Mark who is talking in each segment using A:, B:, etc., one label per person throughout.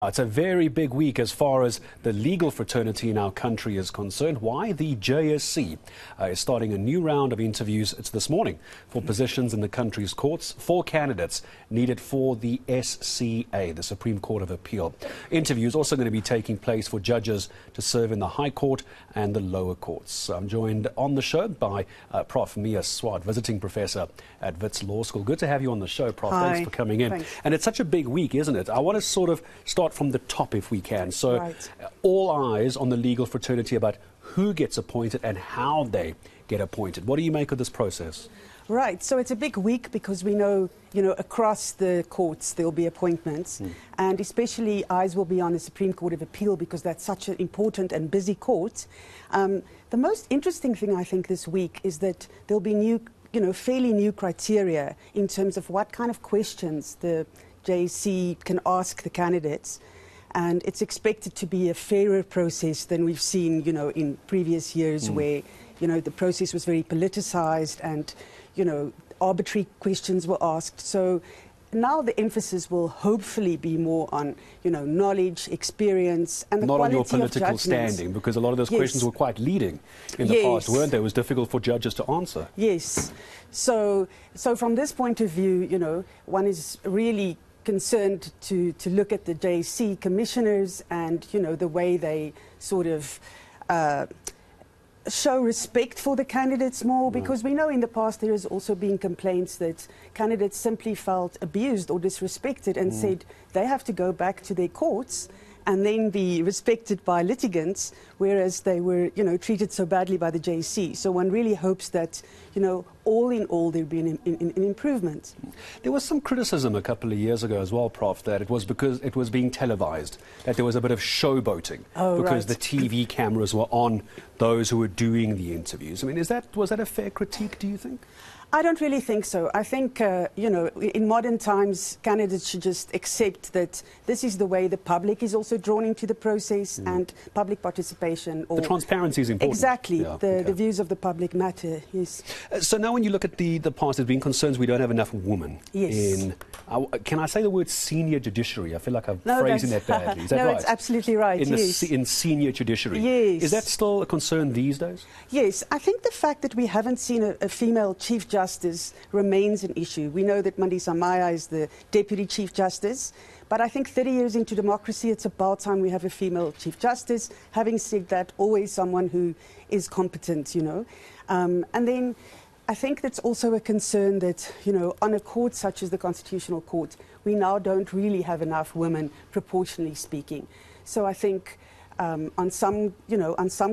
A: It's a very big week as far as the legal fraternity in our country is concerned. Why? The JSC is starting a new round of interviews. It's this morning for positions in the country's courts. 4 candidates needed for the SCA, the Supreme Court of Appeal. Interviews also going to be taking place for judges to serve in the High Court and the lower courts. I'm joined on the show by Prof. Swart, visiting professor at Wits Law School. Good to have you on the show, Prof.
B: Hi.
A: Thanks for coming in.
B: Thanks.
A: And it's such a big week, isn't it? I want to sort of start from the top if we can. So
B: right.
A: All eyes on the legal fraternity about who gets appointed and how they get appointed. What do you make of this process?
B: Right, so it's a big week because we know, across the courts there'll be appointments, and especially eyes will be on the Supreme Court of Appeal because that's such an important and busy court. The most interesting thing I think this week is that there'll be new, fairly new criteria in terms of what kind of questions the JSC can ask the candidates, and it's expected to be a fairer process than we've seen, in previous years where, the process was very politicized and, arbitrary questions were asked. So now the emphasis will hopefully be more on, knowledge, experience, and the
A: not
B: quality
A: on your political
B: of judgments.
A: standing, because a lot of those
B: Yes.
A: questions were quite leading in the past, weren't they? It was difficult for judges to answer.
B: Yes. So from this point of view, one is really concerned to look at the JSC commissioners and, the way they sort of show respect for the candidates more, because we know in the past there has also been complaints that candidates simply felt abused or disrespected and said they have to go back to their courts and then be respected by litigants, whereas they were, treated so badly by the JSC. So one really hopes that, all in all, there'll be an improvement. There
A: was some criticism a couple of years ago as well, Prof, that it was because it was being televised, that there was a bit of showboating because the TV cameras were on those who were doing the interviews. I mean, was that a fair critique, do you think?
B: I don't really think so. I think, in modern times, candidates should just accept that this is the way the public is also drawn into the process and public participation.
A: The transparency is important.
B: Exactly.
A: Yeah,
B: the views of the public matter, yes.
A: So now when you look at the past, there's been concerns we don't have enough women in, can I say the word senior judiciary? I feel like I'm phrasing that badly. Is that right?
B: No, it's absolutely right,
A: in senior judiciary.
B: Yes.
A: Is that still a concern these days?
B: Yes. I think the fact that we haven't seen a female Chief Justice remains an issue. We know that Mandisa Maya is the Deputy Chief Justice, but I think 30 years into democracy, it's about time we have a female Chief Justice. Having said that, always someone who is competent, And then I think that's also a concern that, on a court such as the Constitutional Court, we now don't really have enough women, proportionally speaking. So I think on some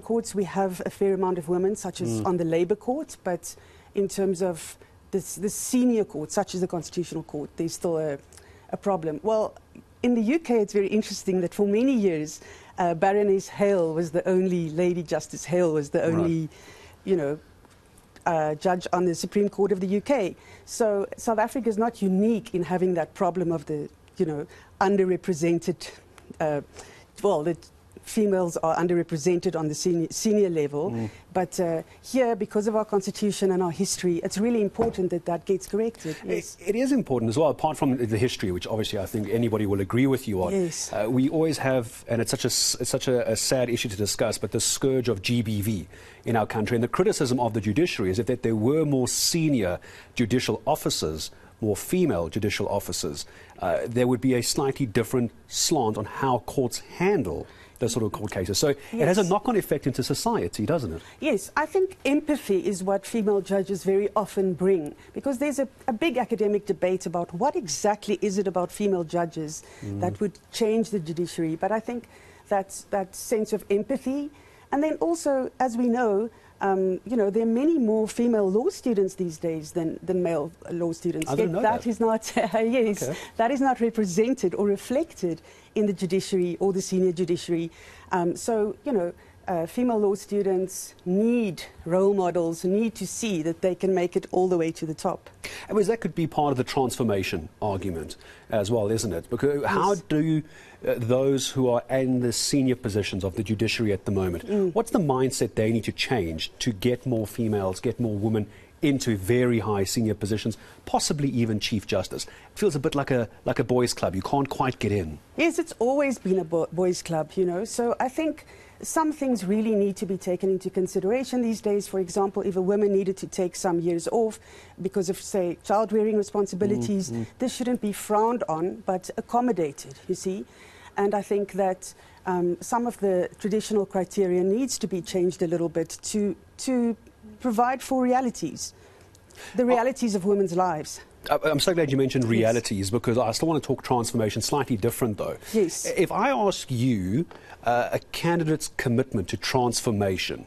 B: courts we have a fair amount of women, such as on the Labour Court, but in terms of the senior court, such as the Constitutional Court, there's still a problem. Well, in the UK, it's very interesting that for many years, Baroness Hale was the only, Lady Justice Hale was the only, judge on the Supreme Court of the UK. So South Africa is not unique in having that problem of the, underrepresented, the females are underrepresented on the senior level, but here, because of our constitution and our history, it's really important that that gets corrected. Yes.
A: It is important as well, apart from the history, which obviously I think anybody will agree with you on.
B: Yes.
A: We always have, and it's such a sad issue to discuss, but the scourge of GBV in our country, and the criticism of the judiciary is that there were more senior judicial officers, more female judicial officers, there would be a slightly different slant on how courts handle those sort of court cases. So it has a knock-on effect into society, doesn't it?
B: Yes, I think empathy is what female judges very often bring, because there's a big academic debate about what exactly is it about female judges that would change the judiciary. But I think that's that sense of empathy. And then also, as we know, there are many more female law students these days than male law students.
A: I didn't know that.
B: Is not, that is not represented or reflected in the judiciary or the senior judiciary. Female law students need role models, need to see that they can make it all the way to the top.
A: And that could be part of the transformation argument as well, isn't it? Because how do those who are in the senior positions of the judiciary at the moment, what's the mindset they need to change to get more females, get more women into very high senior positions, possibly even Chief Justice. It feels a bit like a boys' club. You can't quite get in.
B: Yes, it's always been a boys' club, you know. So I think some things really need to be taken into consideration these days. For example, if a woman needed to take some years off because of, say, child-rearing responsibilities, this shouldn't be frowned on, but accommodated, you see. And I think that some of the traditional criteria needs to be changed a little bit to provide for realities, the realities of women's lives.
A: I'm so glad you mentioned realities, because I still want to talk transformation, slightly different though.
B: Yes.
A: If I ask you a candidate's commitment to transformation,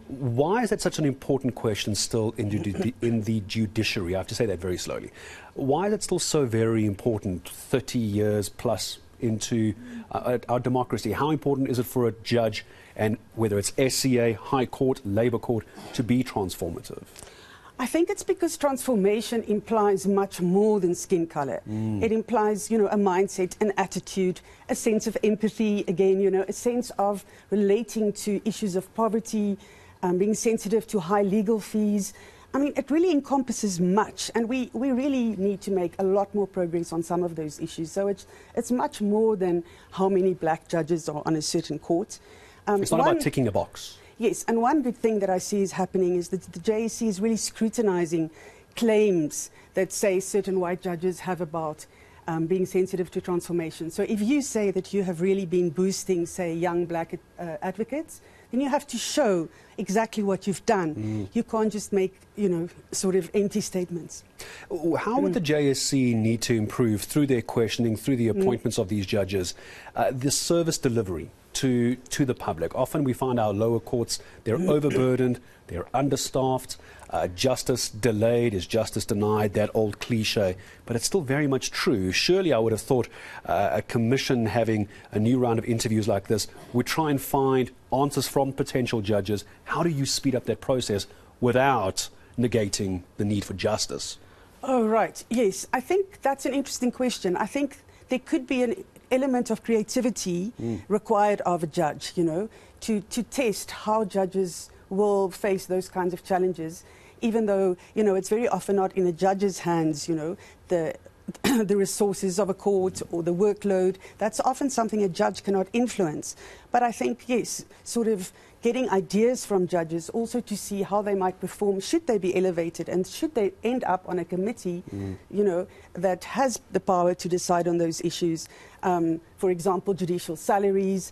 A: why is that such an important question still in the judiciary? I have to say that very slowly. Why is it still so very important 30 years plus into our democracy? How important is it for a judge, and whether it's SCA, High Court, Labour Court, to be transformative?
B: I think it's because transformation implies much more than skin color. It implies, you know, a mindset, an attitude, a sense of empathy, again, you know, a sense of relating to issues of poverty, being sensitive to high legal fees. I mean, it really encompasses much, and we really need to make a lot more progress on some of those issues. So it's much more than how many black judges are on a certain court.
A: It's not about ticking a box.
B: Yes, and one big thing that I see is happening is that the JSC is really scrutinizing claims that, say, certain white judges have about being sensitive to transformation. So if you say that you have really been boosting, say, young black advocates, then you have to show exactly what you've done. You can't just make, you know, sort of empty statements.
A: How would the JSC need to improve through their questioning, through the appointments of these judges, the service delivery to the public? Often we find our lower courts, they're overburdened, they're understaffed, justice delayed is justice denied, that old cliche, but it's still very much true. Surely I would have thought a commission having a new round of interviews like this would try and find answers from potential judges. How do you speed up that process without negating the need for justice?
B: Oh, right. Yes, I think that's an interesting question. I think there could be an element of creativity required of a judge, you know, to test how judges will face those kinds of challenges, even though, you know, it's very often not in a judge's hands, you know, the resources of a court or the workload. That's often something a judge cannot influence. But I think, yes, sort of getting ideas from judges also to see how they might perform, should they be elevated, and should they end up on a committee, you know, that has the power to decide on those issues. For example, judicial salaries,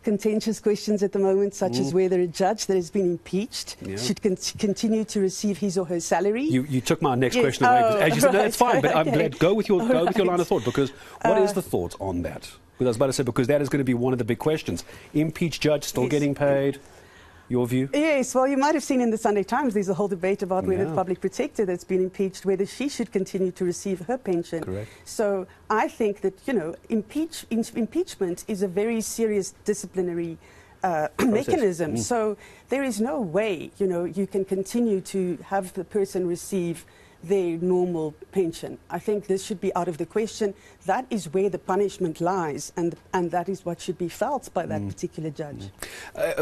B: contentious questions at the moment, such as whether a judge that has been impeached should continue to receive his or her salary.
A: You took my next question away. As you said, no, it's fine, but I'm glad. Go with your line of thought, because what is the thought on that? Because I was about to say, because that is going to be one of the big questions. Impeached judge still getting paid. Your view?
B: Yes, well, you might have seen in the Sunday Times there's a whole debate about whether the public protector that's been impeached, whether she should continue to receive her pension.
A: Correct.
B: So I think that, you know, impeachment is a very serious disciplinary mechanism. So there is no way, you know, you can continue to have the person receive their normal pension. I think this should be out of the question. That is where the punishment lies, and that is what should be felt by that particular judge.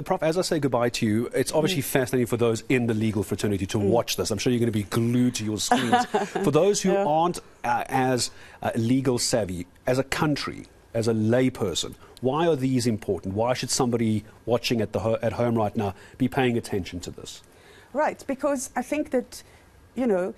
A: Prof, as I say goodbye to you, it's obviously fascinating for those in the legal fraternity to watch this. I'm sure you're going to be glued to your screens. For those who aren't as legal savvy, as a country, as a layperson, why are these important? Why should somebody watching at home right now be paying attention to this? Right,
B: because I think that, you know,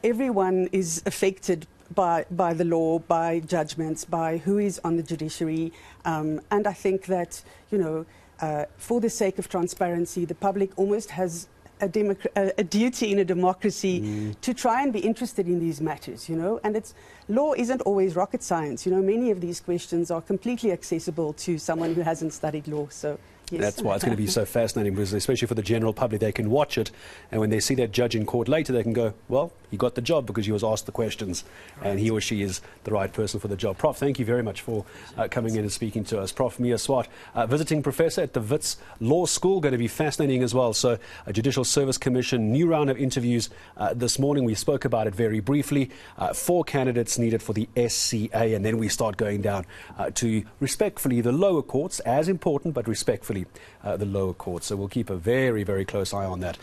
B: everyone is affected by the law, by judgments, by who is on the judiciary. And I think that, you know, for the sake of transparency, the public almost has a duty in a democracy to try and be interested in these matters, you know. And law isn't always rocket science. You know, many of these questions are completely accessible to someone who hasn't studied law. So yes.
A: That's why it's going to be so fascinating, because especially for the general public, they can watch it, and when they see that judge in court later, they can go, well, he got the job because he was asked the questions, and he or she is the right person for the job. Prof, thank you very much for coming in and speaking to us. Prof Mia Swart, visiting professor at the Wits Law School, going to be fascinating as well. So a Judicial Service Commission, new round of interviews this morning. We spoke about it very briefly. 4 candidates needed for the SCA, and then we start going down to, respectfully, the lower courts, as important, but respectfully, the lower courts. So we'll keep a very, very close eye on that.